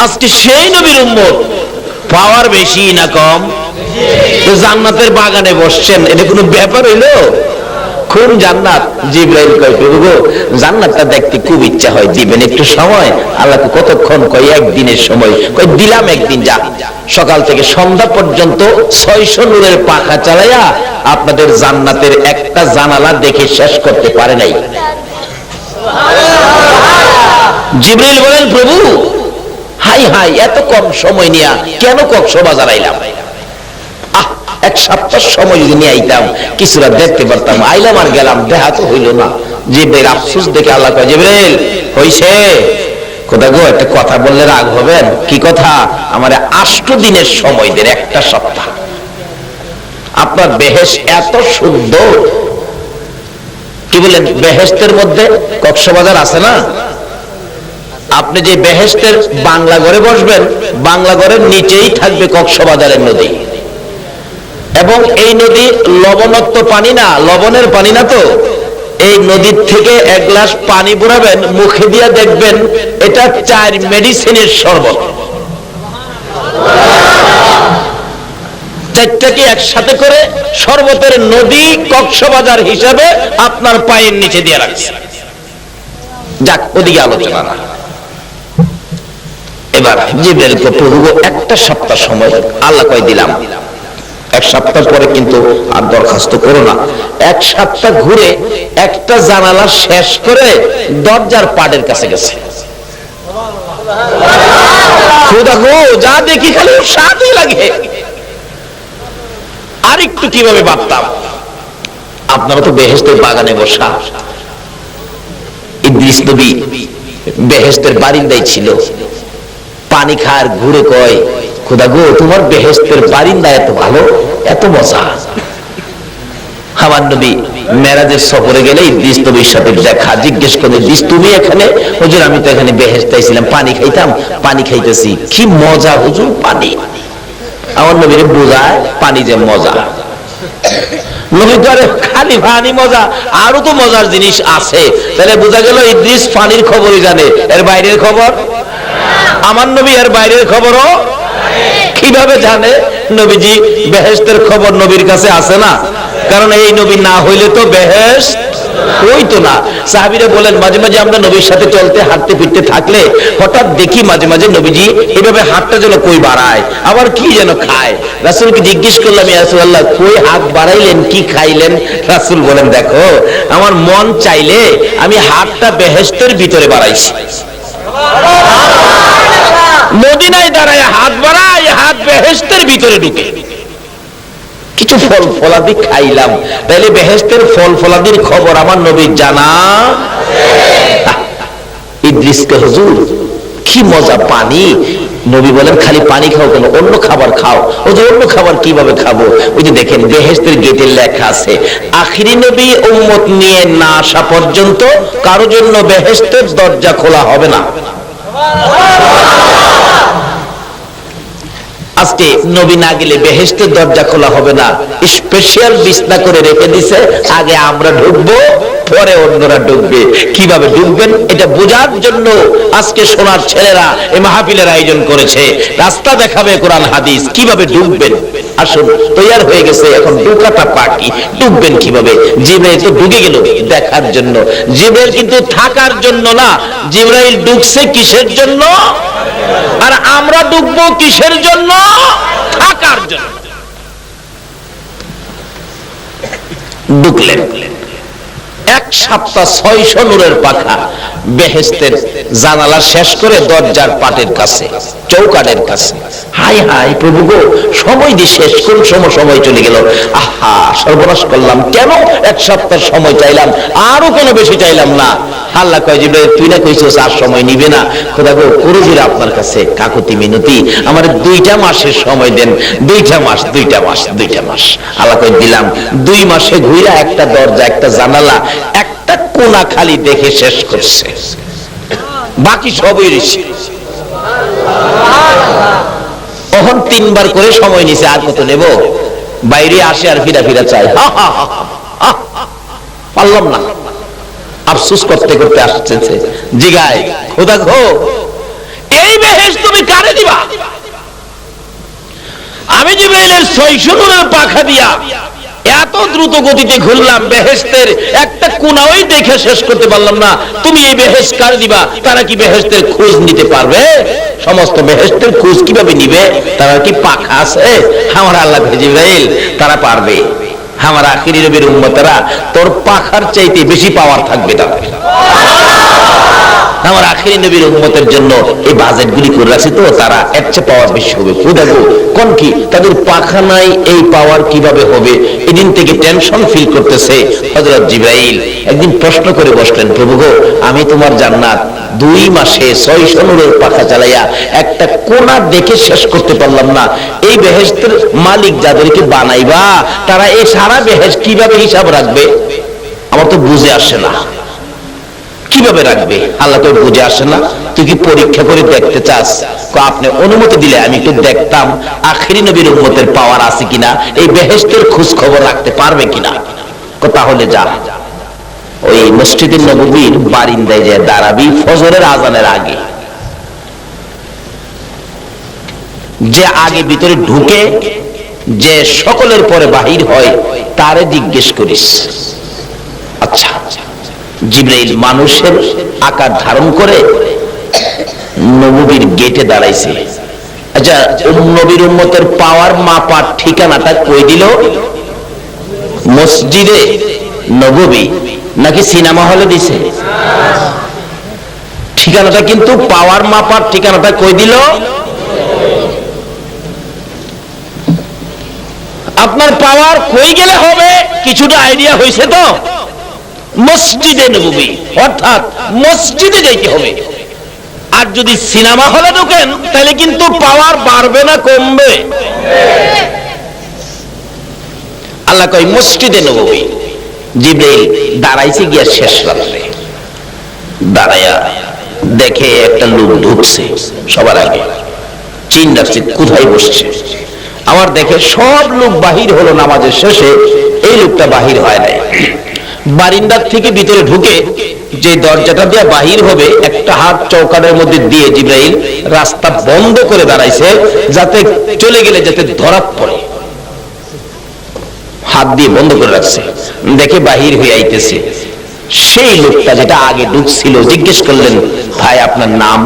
আজকে সেই নবীর উম্মত পাওয়ার বেশি না কম? তো জান্নাতের বাগানে বসছেন, এটা কোনো ব্যাপার হইলো? কোন জান্নাত? জিবরাইল কয় প্রভু গো, জান্নাতটা দেখতে খুব ইচ্ছা হয়, দিবেন একটু সময়? আল্লাহকে কতক্ষণ? কয় একদিনের সময়। কয় দিলাম একদিন, যা সকাল থেকে সন্ধ্যা পর্যন্ত 600 নূরের পাখা চালাইয়া আপনাদের জান্নাতের একটা জানালা দেখে শেষ করতে পারে নাই। জিবরাইল বলেন প্রভু, হাই হাই, এত কম সময় নিয়া কেন কক্সবাজার আইলাম? এক সপ্তাহ সময় যদি নিয়ে আইতাম কিছুটা দেখতে পারতাম। আইলাম আর গেলাম, দেখা তো হইল না। জিবরাইল আফসোস দেখে আল্লাহ কয়, জিবরাইল হইছে? খোদা গো, একটা কথা বললে রাগ হবেন? কি কথা? আমার 8 দিনের সময় দেন, একটা সপ্তাহ। আপনার বেহেশত এত শুদ্ধ, কি বলেন, বেহেশতের মধ্যে কক্সবাজার আছে না? আপনি যে বেহেশতের বাংলা ঘরে বসবেন, বাংলা ঘরের নিচেই থাকবে কক্সবাজারের নদী, এবং এই নদী লবণাক্ত পানি না, লবণের পানি না তো। এই নদীর থেকে এক গ্লাস পানি বুড়াবেন, মুখে দিয়া দেখবেন এটা 4 মেডিসিনের শরবত। 4টাকে একসাথে করে শরবতের নদী কক্সবাজার হিসাবে আপনার পায়ের নিচে দিয়ে রাখছে। যাক, ওদিকে আলোচনা না। এবার জিবরাইল কে প্রভু একটা সপ্তাহ সময়, আল্লাহ কয় দিলাম। এক সপ্তাহ পরে কিন্তু আর দরখাস্ত করো না। এক সপ্তাহ ঘুরে একটা জানালা শেষ করে দরজার পাড়ের কাছে গেছে। খোদা গো, যা দেখি খালি সাথই লাগে। আর একটু কিভাবে ভাবতাম, আপনারা তো বেহেশতের বাগানে বসা। ইদ্রিস নবী বেহেশতের বারিন্দায় ছিল, পানি খার ঘুরে কয়, খোদা গো, তোমার বেহেশতের বারিন্দা এত ভালো, এত মজা। আমার নবী মেরাজের সফরে গেলে ইদ্রিস নবীর সাথে দেখা, জিজ্ঞেস করে, ইদ্রিস তুমি এখানে? হুজুর আমি তো এখানে বেহেশতে ছিলাম, পানি খাইতাম, পানি খাইতেছি, কি মজা হুজুর পানি। আমার নবীর বোঝায় পানি যে মজা। নবী করে খালি পানি মজা, আরো তো মজার জিনিস আছে। তাহলে বোঝা গেল ইদ্রিস পানির খবরই জানে, এর বাইরের খবর? আমার নবী এর বাইরের খবরও কিভাবে জানে? নবীজি বেহেশতের খবর নবীর কাছে আছে না, কারণ এই নবী না হইলে তো বেহেশত হইতো না। সাহাবীরা বলেন, মাঝে মাঝে আমরা নবীর সাথে চলতে হাঁটতে ফিরতে থাকলে হঠাৎ দেখি মাঝে মাঝে নবীজি এভাবে হাতটা যেন কই বাড়ায়, আবার কি যেন খায়। রাসূলকে জিজ্ঞেস করলাম, ইয়া রাসূলুল্লাহ, কই হাত বাড়াইলেন, কি খাইলেন? রাসূল বলেন, দেখো, আমার মন চাইলে আমি হাতটা বেহেশতের ভিতরে বাড়াইছি। মদিনায় দাঁড়ায় হাত বাড়ায়, হাত বেহেশতের ভিতরে ঢুকে। কিছু ফল ফলাদি খাইলাম, তাইলে বেহেশতের ফল ফলাদির খবর আমার নবীর জানা। ইদ্রিসকে, হুজুর কি মজা পানি। নবী বলেন, খালি পানি খাও কেন, অন্য খাবার খাও। ওই যে অন্য খাবার কিভাবে খাবো? ওই যে দেখেন বেহেশতের গেটের লেখা আছে, আখিরি নবী উম্মত নিয়ে না আসা পর্যন্ত কারো জন্য বেহেশতের দরজা খোলা হবে না। আজকে নবী না গেলে বেহেশতের দরজা খোলা হবে না। স্পেশাল বিছনা করে রেখে দিছে, আগে আমরা ঢুকবো, পরে অন্যরা ঢুকবে। কিভাবে ঢুকবেন এটা বোঝার জন্য আজকে সোনার ছেলেরা এই মাহফিলের আয়োজন করেছে। রাস্তা দেখাবে কোরআন হাদিস, কিভাবে ঢুকবেন। আসুন, তৈয়ার হয়ে গেছে, এখন ঢুকাটা বাকি। ঢুকবেন কিভাবে? জিবরাইল তো ঢুকে গেল দেখার জন্য, জিবরাইল কিন্তু থাকার জন্য না। জিবরাইল ঢুকছে কিসের জন্য? আর আমরা ঢুকবো কিসের জন্য? থাকার জন্য। ঢুকলেন, এক সপ্তাহ 600 নূরের পাখা বেহেশতের জানালা শেষ করে দরজার পাটের কাছে, চৌকাঠের কাছে। হাই হাই প্রভু গো, সময় দিয়ে শেষ, কোন সময় চলে গেল। আহা, সর্বনাশ করলাম। কেন? এক সপ্তাহ সময় চাইলাম, আরো কোনো বেশি চাইলাম না। আল্লাহ কয়, জিবরাইল তুই না কইছিস আর সময় নিবে না। খোদা গো, করুজির আপনার কাছে কাকুতি মিনতি, আমার 2টা মাসের সময় দেন। 2টা মাস। আল্লাহ কয়, দিলাম। 2 মাসে ঘুরা একটা দরজা, একটা জানালা, একটা কোণা খালি দেখে শেষ করছে, বাকি সবই রয়েছে। তখন 3 বার করে সময় নিছে, আর কত নেব? বাইরে আসে আর ফিরা চাই। পারলাম না, আফসোস করতে করতে আসছে। জিগায়, খোদা গো, এই বেহেশত তুমি করে দিবা। আমি জিবরাইলের 600 নূরের পাখা দিয়া এত দ্রুত গতিতে ঘুরলাম, বেহেশতের একটা কোনাও দেখে শেষ করতে পারলাম না। তুমি এই বেহেশত কার দিবা? তারা কি বেহেশতের খোঁজ নিতে পারবে? সমস্ত বেহেশতের খোঁজ কিভাবে নিবে? তারা কি পাখা আছে? আমার আল্লাহ জিবরাইল, তারা পারবে। আমার আখিরি নবীর উম্মতেরা তোর পাখার চাইতে বেশি পাওয়ার থাকবে তাদের। আমার আখিরি নবীর উম্মতের জন্য এই বাজেটগুলি করে রাখছি, তো তারা এর চেয়ে পাওয়ার বেশি হবে। দেখো কোন কি তাদের পাখা নাই, এই পাওয়ার কিভাবে হবে? এদিন থেকে টেনশন ফিল করতেছে। হযরত জিবরাইল একদিন প্রশ্ন করে বসলেন, প্রভু গো, আমি তোমার জান্নাত 2 মাসে 600 নূরের পাখা চালাইয়া একটা কোনা দেখে শেষ করতে পারলাম না। এই বেহেশতের মালিক যাদেরকে বানাইবা, তারা এই সারা বেহেশত কিভাবে হিসাব রাখবে? আমার তো বুঝে আসে না, কিভাবে রাখবে? আল্লাহ তো বুঝে আসে না। তুই কি পরীক্ষা করে দেখতে চাস? আপনি অনুমতি দিলে আমি একটু দেখতাম আখিরি নবীর উম্মতের পাওয়ার আছে কিনা, এই বেহেশতের খোঁজ খবর রাখতে পারবে কিনা। তাহলে যা, ওই মসজিদে নববীর বারিন্দায় যে দাঁড়াবি ফজরের আজানের আগে, যে আগে ভিতরে ঢুকে যে সকলের পরে বাহির হয়, তারে জিজ্ঞেস করিস। আচ্ছা, জিবরাইল মানুষের আকার ধারণ করে নববীর গেটে দাঁড়াইছে। আচ্ছা, নবীর উম্মতের পাওয়ার মাপার ঠিকানাটা কই দিল? মসজিদে নববী নাকি সিনেমা হলে দিছে? ঠিকানাটা কিন্তু পাওয়ার মাপার ঠিকানাটা কই দিল? আপনার পাওয়ার কই গেলে হবে কিছুটা আইডিয়া হয়েছে তো? মসজিদে নববী, অর্থাৎ মসজিদে যাইতে হবে। আর যদি সিনেমা হলে ঢোকেন তাহলে কিন্তু পাওয়ার বাড়বে না কমবে? আল্লাহ কয় মসজিদে নববী। জিবরাইল দাঁড়াইছে গিয়া শেষ রাত্রে, দাঁড়াইয়া দেখে একটা লোক ঢুকছে সবার আগে। চিন্তা রাখছে কোথায় বসছে। আমার দেখে সব লোক বাহির হলো নামাজের শেষে, এই লোকটা বাহির হয় নাই। বারিন্দার থেকে ভিতরে ঢুকে যে দরজাটা দিয়ে বাহির হবে, একটা হাত চৌকাঠের মধ্যে দিয়ে জিবরাইল রাস্তা বন্ধ করে দাঁড়াইছে, যাতে চলে গেলে যাতে ধরা পড়ে, হাত দিয়ে বন্ধ করে রাখছে। দেখে বাহির হয়ে আইতেছে সেই লোকটা যেটা আগে ঢুকছিল। জিজ্ঞেস করলেন, ভাই আপনার নাম?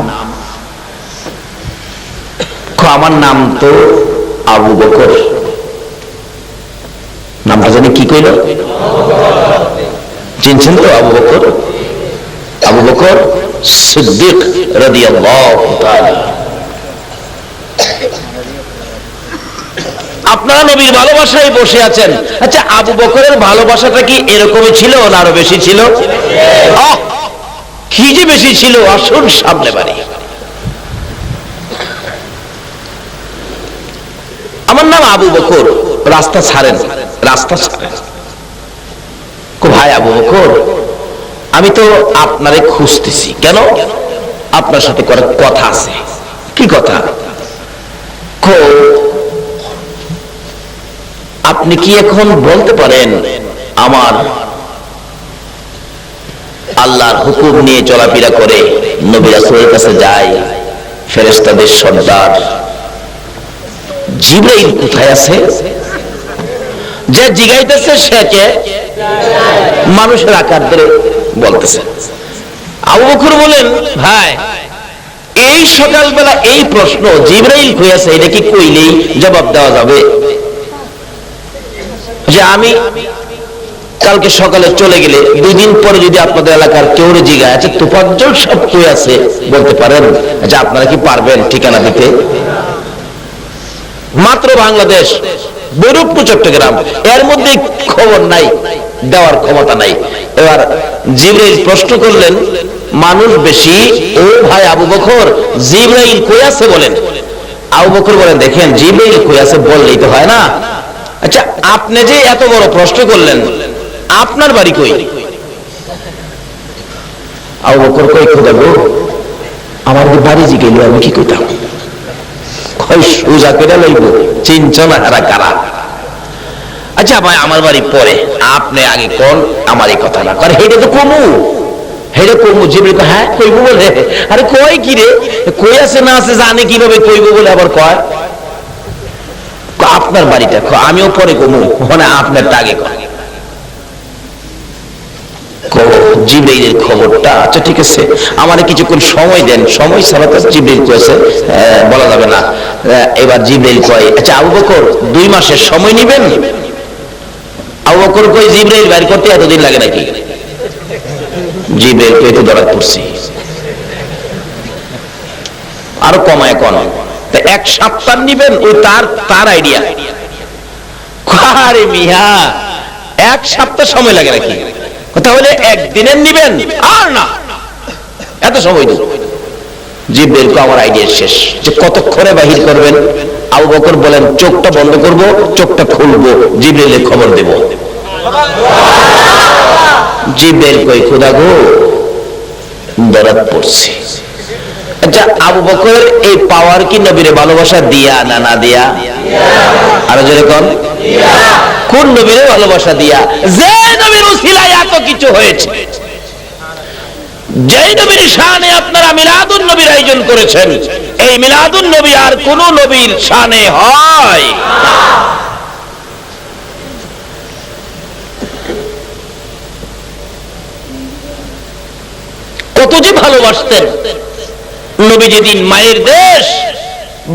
আমার নাম তো আবু বকর। নামটা জানি কি কইল? চিনছেন তো আবু বকর? আবু বকর সিদ্দিক রাদিয়াল্লাহু তাআলা। আপনারা নবীর ভালোবাসায় বসে আছেন। আচ্ছা, আবু বকরের ভালোবাসাটা কি এরকমই ছিল না আরো বেশি ছিল? কি যে বেশি ছিল, আসুন সামনে বাড়ি। আমার নাম আবু বকর। রাস্তা ছাড়েন, রাস্তা ছাড়েন। ভাই আবু বকর, আমি তো আপনারে খুঁজতেছি। কেন? আপনার সাথে করার কথা আছে। কি কথা? আপনি কি এখন বলতে পারেন আমার আল্লাহর হুকুম নিয়ে চলাফেরা করে, নবী রাসূলের কাছে যায়, ফেরেশতাদের সর্দার জিবরাইল কোথায় আছে? যে জিগাইতেছে সে কে? মানুষের আকার ধরে বলতেছে। আবু বকর বলেন, ভাই এই সকালবেলা এই প্রশ্ন জিবরাইল কইয়াছে, এটা কি কইলেই জবাব দেওয়া যাবে? যে আমি কালকে সকালে চলে গেলে 2 দিন পরে যদি আপনাদের এলাকার কেউ জিগায়, আচ্ছা তোফাজ্জল সব কই আছে বলতে পারেন? আচ্ছা আপনারা কি পারবেন ঠিকানা দিতে? মাত্র বাংলাদেশ, বৈরূপপুর, চট্টগ্রাম, এর মধ্যে খবর নাই, দেওয়ার ক্ষমতা নাই। এবার জিবরাইল প্রশ্ন করলেন, মানুষ বেশি, ও ভাই আবু বকর জিবরাইল কই আছে বলেন। আবু বকর বলেন, দেখেন জিবরাইল কই আছে বললেই তো হয় না। আচ্ছা আপনি যে এত বড় প্রশ্ন করলেন, আপনার বাড়ি কই? আবু বকর কই, খোদা গো, আমার বাড়ি জিগাইল আমি কি কইতাম? সোজা করে লইব, চিনছ না হারা কারা? আচ্ছা ভাই আমার বাড়ি পরে, আপনি আগে কোন আমার এই কথা না করে, এটা তো কমু হেরে কইব। জিবরিল কয় হ্যাঁ কইব বলে? আরে কয় কি রে, কই আছে না আছে জানে কিভাবে কইব বলে আবার কয়? আপনার বাড়িটা আমিও পরে কমু, মানে আপনার টাগে কয় জিবরাইলের খবরটা। আচ্ছা ঠিক আছে, আমার কিছুক্ষণ সময় দেন। সময় ছাড়া তো জিবরাইল কয়েছে বলা যাবে না। এবার জিবরাইল কয় আচ্ছা আবু বকর 2 মাসের সময় নেবেন? আবু বকর কয় জিবরাইল বাইর করতে এতদিন লাগে নাকি? জিবরাইল কয় তো ধরা পড়ছি, আরো কমায় কোন 1 সপ্তাহ নিবেন? ওই তার আইডিয়া। আরে মিয়া 1 সপ্তাহ সময় লাগে নাকি? তাহলে একদিনের নিবেন? আর না, এত সময় দিন। জিবরাইল কো আমার আইডিয়া শেষ, যে কতক্ষণে বাহির করবেন? আবু বকর বলেন চোখটা বন্ধ করব, চোখটা খুলবো, জিবরাইলের খবর দেব। জিবরাইল কই খোদা গো দরাদ পড়ছে। আচ্ছা আবু বকর এই পাওয়ার কি নবীর ভালোবাসা দিয়া না না দিয়া? আরো জোরে কোন কোন নবীর ভালোবাসা দিয়া? যে নবীর উসিলায় এত কিছু হয়েছে, যেই নবীর শানে আপনারা মিলাদুন নবীর আয়োজন করেছেন, এই মিলাদুন নবী আর কোন নবীর শানে হয়? কত যে ভালোবাসতেন নবী। যেদিন মায়ের দেশ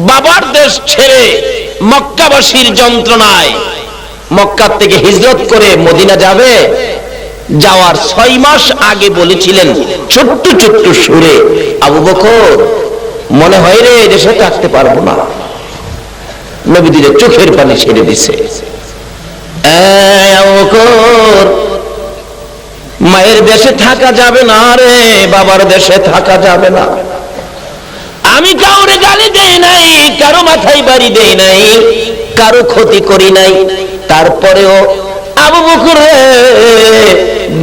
বাবার দেশ ছেড়ে মক্কাবাসীর যন্ত্রণায় মক্কা থেকে হিজরত করে মদিনা যাবে, যাওয়ার 6 মাস আগে বলেছিলেন ছোট্ট ছোট্ট সুরে, আবু বকর মনে হয় রে দেশে থাকতে পারবো না। নবী দিলে চোখের পানি ছেড়ে দিছে। আবু বকর মায়ের দেশে থাকা যাবে না রে, বাবার দেশে থাকা যাবে না। আমি কাউরে গালি দেই নাই, কারো মাথায় বাড়ি দেই নাই, কারো ক্ষতি করি নাই, তারপরেও আবু বকর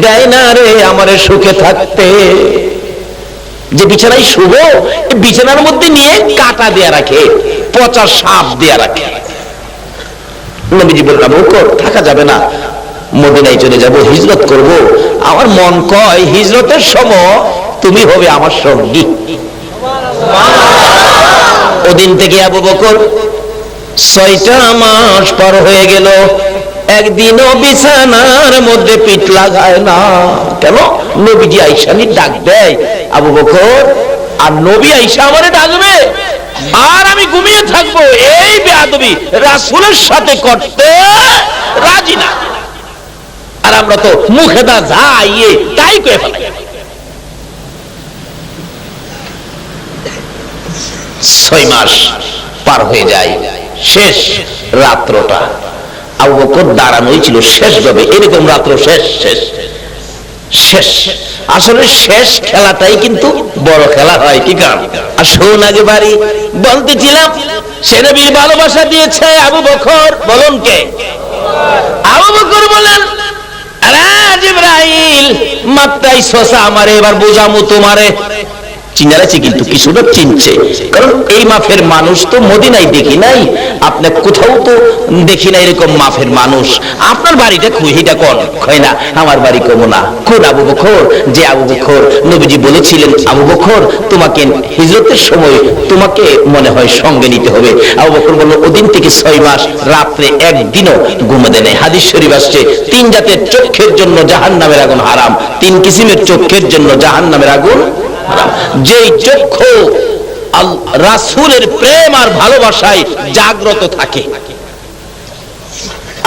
দেয় না রে আমারে সুখে থাকতে। যে বিছানায় শুভ, বিছানার মধ্যে নিয়ে কাটা দেয়া রাখে, পচা সাপ দেয়া রাখে। নবীজি বললেন আবু বকর থাকা যাবে না, মদিনায় চলে যাব, হিজরত করব। আমার মন কয় হিজরতের সময় তুমি হবে আমার সঙ্গী। ওদিন থেকে আবু বকর 6টা মাস পার হয়ে গেল, একদিনও বিছানার মধ্যে পিঠ লাগায় না। কেন? নবীজি আয়েশা নি ডাক দেয় আবু বকর, আর নবী আয়েশা আমারে ডাকবে আর আমি ঘুমিয়ে থাকবো, এই বেয়াদবি রাসূলের সাথে করতে রাজি না। আর আমরা তো মুখে দা যাইয়ে তাই কয়ে ফেলাই। 6 মাস পার হয়ে যায়, শেষ রাত্রটা আবু বকর দাঁড়ানোই ছিল শেষ ভাবে, এরকম রাত্র শেষ শেষ শেষ। আসলে শেষ খেলাটাই কিন্তু বড় খেলা হয়, কি কারণ? আর শোন আগে বাড়ি বলতেছিলাম সে নবীর ভালোবাসা দিয়েছে আবু বকর। বলুন কে? আবু বকর বলেন জিবরাইল মাত্রাই শোষা আমারে, এবার বোঝামু তোমারে। চিনারেছে কিন্তু কিছুটা চিনছে, কারণ এই মাফের মানুষ তো মদিনায় দেখি নাই, আপনি কোথাও তো দেখি না এরকম মাফের মানুষ। আপনার বাড়িটা খুহিটা কোন? কয় না আমার বাড়ি কম না। কোন আবু বকর? যে আবু বকর নবীজি বলেছিলেন আবু বকর তোমাকে হিজরতের সময় তোমাকে মনে হয় সঙ্গে নিতে হবে। আবু বকর বলল ওদিন থেকে 6 মাস রাত্রে একদিনও ঘুমাতে নেই। হাদিস শরীফ আসছে 3 জাতের চোখের জন্য জাহান্নামের আগুন হারাম, 3 কিসিমের চোখের জন্য জাহান্নামের আগুন। যেই চক্ষু রাসূলের প্রেম আর ভালোবাসায় জাগ্রত থাকে।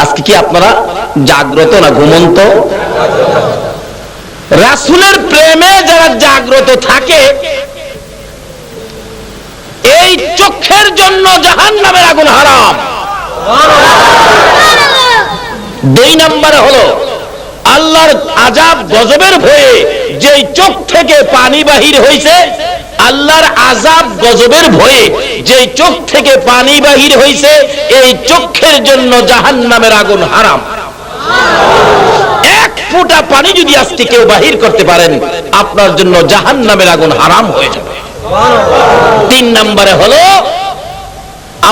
আজকে কি আপনারা জাগ্রত না ঘুমন্ত? রাসূলের প্রেমে যারা জাগ্রত থাকে এই চক্ষের জন্য জাহান্নামের আগুন হারাম। 2 নম্বরে হলো আল্লাহর আযাব গজবের ভয়ে যেই চোখ থেকে পানি বাহির হইছে, আল্লাহর আযাব গজবের ভয়ে যেই চোখ থেকে পানি বাহির হইছে, এই চোখের জন্য জাহান্নামের আগুন হারাম। 1 ফোঁটা পানি যদি আজকে কেউ বাহির করতে পারেন, আপনার জন্য জাহান্নামের আগুন হারাম হয়ে যাবে। 3 নম্বরে হলো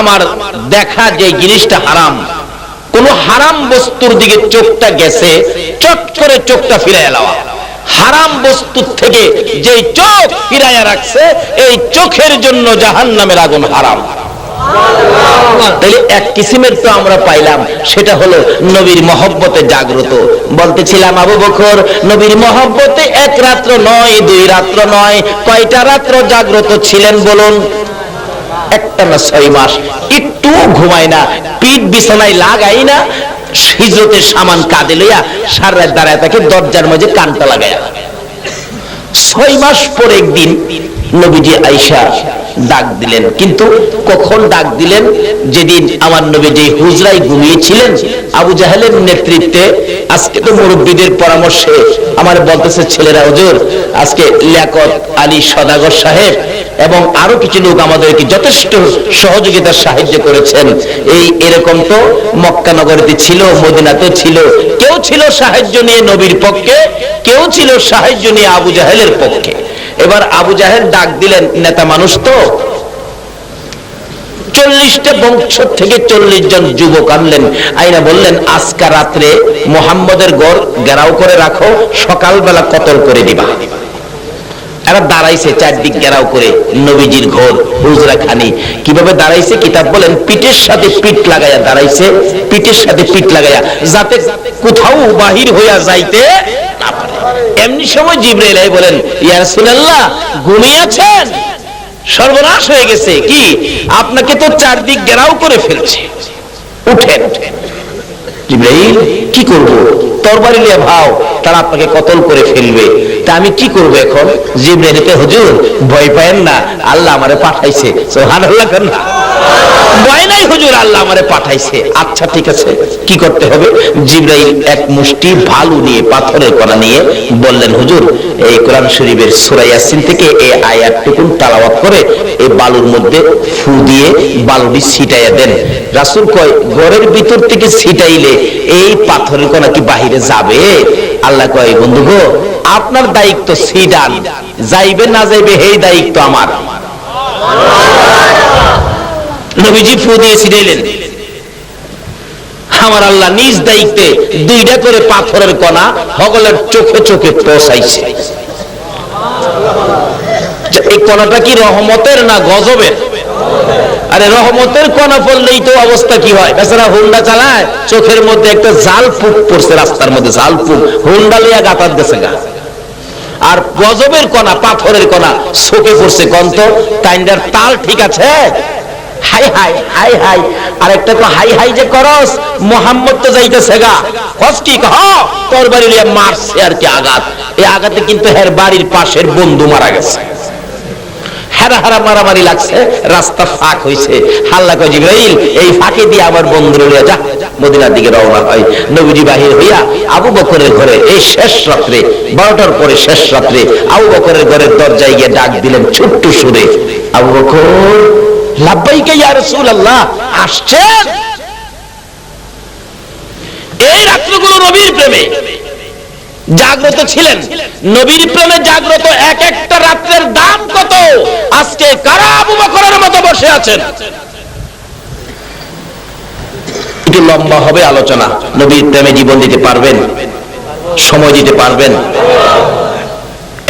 আমার দেখা যে জিনিসটা হারাম, কোন হারাম বস্তুর দিকে চোখটা গেছে চট করে চোখটা ফিরে এলাওয়া। হারাম বস্তু থেকে যে চোখ ফিরাইয়া রাখছে, এই চোখের জন্য জাহান্নামের আগুন হারাম। তাহলে এক কিসিমের তো আমরা পাইলাম, সেটা হলো নবীর মহব্বতে জাগ্রত। বলতেছিলাম আবু বকর নবীর মহব্বতে এক রাত্র নয়, দুই রাত্র নয়, কয়টা রাত্র জাগ্রত ছিলেন বলুন? একটা না 6 মাস। একটু ঘুমায় না, পিঠ বিছানায় লাগাই না, হিজরতের সামান কাঁধে লইয়া সারা রাত দাঁড়ায় থাকে, দরজার মাঝে কানটা লাগায়া। 6 মাস পর একদিন নবীজি আয়েশা ডাক দিলেন। কিন্তু কখন ডাক দিলেন? যেদিন আমার নবী যে হুজরায় ঘুমিয়েছিলেন আবু জাহেলের নেতৃত্বে। আজকে তো মুরব্বীদের পরামর্শে আমার বলতেছে ছেলেরা, হুজুর আজকে লিয়াকত আলী সদাগর সাহেব এবং আরো কিছু লোক আমাদেরকে যথেষ্ট সহযোগিতার সাহায্য করেছেন। এরকম তো মক্কা নগরীতে ছিল, মদিনাতে ছিল। কেউ ছিল সাহায্য নিয়ে নবীর পক্ষে, কেউ ছিল সাহায্য নিয়ে আবু জাহেলের পক্ষে। এবার আবু জাহেল ডাক দিলেন, নেতা মানুষ তো, 40টা বংশ থেকে 40 জন যুবক আনলেন, আইনা বললেন আজকে রাত্রে মুহাম্মদের ঘর ঘেরাও করে রাখো, সকালবেলা কতল করে দিবা। এরা দাঁড়াইছে চারদিক ঘেরাও করে নবীজির ঘর হুজরা খানি। কিভাবে দাঁড়াইছে? কিতাব বলেন পিঠের সাথে পিঠ লাগাইয়া দাঁড়াইছে, পিঠের সাথে পিঠ লাগাইয়া, যাতে কোথাও বাহির হইয়া যাইতে না পারে। এমনি সময় জিবরাইল বলেন, ইয়া রাসূলুল্লাহ ঘুমিয়েছেন? সর্বনাশ হয়ে গেছে। কি? আপনাকে তো চারদিক ঘেরাও করে ফেলছে, উঠেন। জিবরাইল, কি করব? তরবারি নিয়ে ভাও, তারা আপনাকে কতল করে ফেলবে, তা আমি কি করব এখন? জিবরাইল, হুজুর ভয় পায়েন না, আল্লাহ আমারে পাঠাইছে। সুবহানাল্লাহ। ভয় নাই হুজুর, আল্লাহ আমারে পাঠাইছে। আচ্ছা ঠিক আছে, কি করতে হবে? জিবরাইল এক মুষ্টি বালু নিয়ে, পাথরের কণা নিয়ে বললেন, হুজুর এই কোরআন শরীফের সূরা ইয়াসিন থেকে এই আয়াতটুকু তেলাওয়াত করে এই বালুর মধ্যে ফু দিয়ে বালুটি ছিটাইয়া দেন। রাসূল কয়, ঘরের ভিতর থেকে ছিটাইলে এই পাথরের কণা কি বাহিরে যাবে? আল্লাহ কয়, বন্ধু গো, আপনার দায়িত্ব ছিটান, যাইবে না যাইবে এই দায়িত্ব আমার। নবীজি ফু দিয়ে ছিটাইলেন। আমার আল্লাহ নিজ দায়িত্বে 2টা করে পাথরের কণা সকলের চোখে চোখে পৌঁছাইছে। এই কণাটা কি রহমতের না গজবের? আরে রহমতের কণা পড়লেই তো অবস্থা কি হয়? বেচারা হুন্ডা চালায়, চোখের মধ্যে একটা জাল ফুক পড়ছে, রাস্তার মধ্যে জাল ফুক, হুন্ডা লিয়া গাতার দেশে গা। আর গজবের কণা, পাথরের কণা চোখে পড়ছে, কন্ত টাইন্ডার তাল ঠিক আছে, হাই হাই হাই হাই। আর একটা তো হাই হাই যে করস, মুহাম্মদ তো যাইতেছে গা, হস কি কহ, তরবারি লিয়া মারছে আর কি আঘাত। এই আঘাতে কিন্তু হের বাড়ির পাশের বন্ধু মারা গেছে। হারা হারা মারামারি লাগছে, রাস্তা ফাঁক হইছে। আল্লাহ কয়, জিবরাইল এই ফাঁকে দিয়ে আমার বন্ধুরে লিয়া যা। মদিনার দিকে রওনা হয়। নবীজি বাহির হইয়া আবু বকরের ঘরে এই শেষ রাত্রে, 12টার পরে শেষ রাত্রে আবু বকরের ঘরের দরজায় গিয়ে ডাক দিলেন ছোট্ট সুরে, আবু বকর লাব্বাইকা ইয়া রাসূলুল্লাহ। আসছেন? এই রাত্রগুলো নবীর প্রেমে জাগ্রত ছিলেন। নবীর প্রেমে জাগ্রত এক একটা রাত্রের দাম কত? আজকে কারা আবু বকরের মতো বসে আছেন? একটু লম্বা হবে আলোচনা। নবীর প্রেমে জীবন দিতে পারবেন? সময় দিতে পারবেন?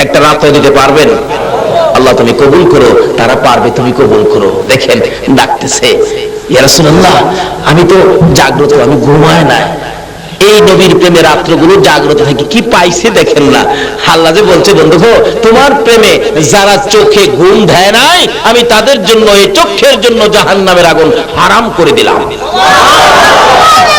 একটা রাতও দিতে পারবেন? আল্লাহ তুমি কবুল করো। তারা পারবে, তুমি কবুল করো। দেখেন ডাকতেছে, ইয়া রাসূলুল্লাহ আমি তো জাগ্রত, আমি ঘুমায় না। এই নবীর প্রেমে রাত্রগুলো জাগ্রত থেকে কি পাইছে দেখেন না। আল্লাহ যে বলছে, বন্ধু তোমার প্রেমে যারা চোখে ঘুম দেয় নাই, আমি তাদের জন্য, এই চোখের জন্য জাহান্নামের আগুন হারাম করে দিলাম।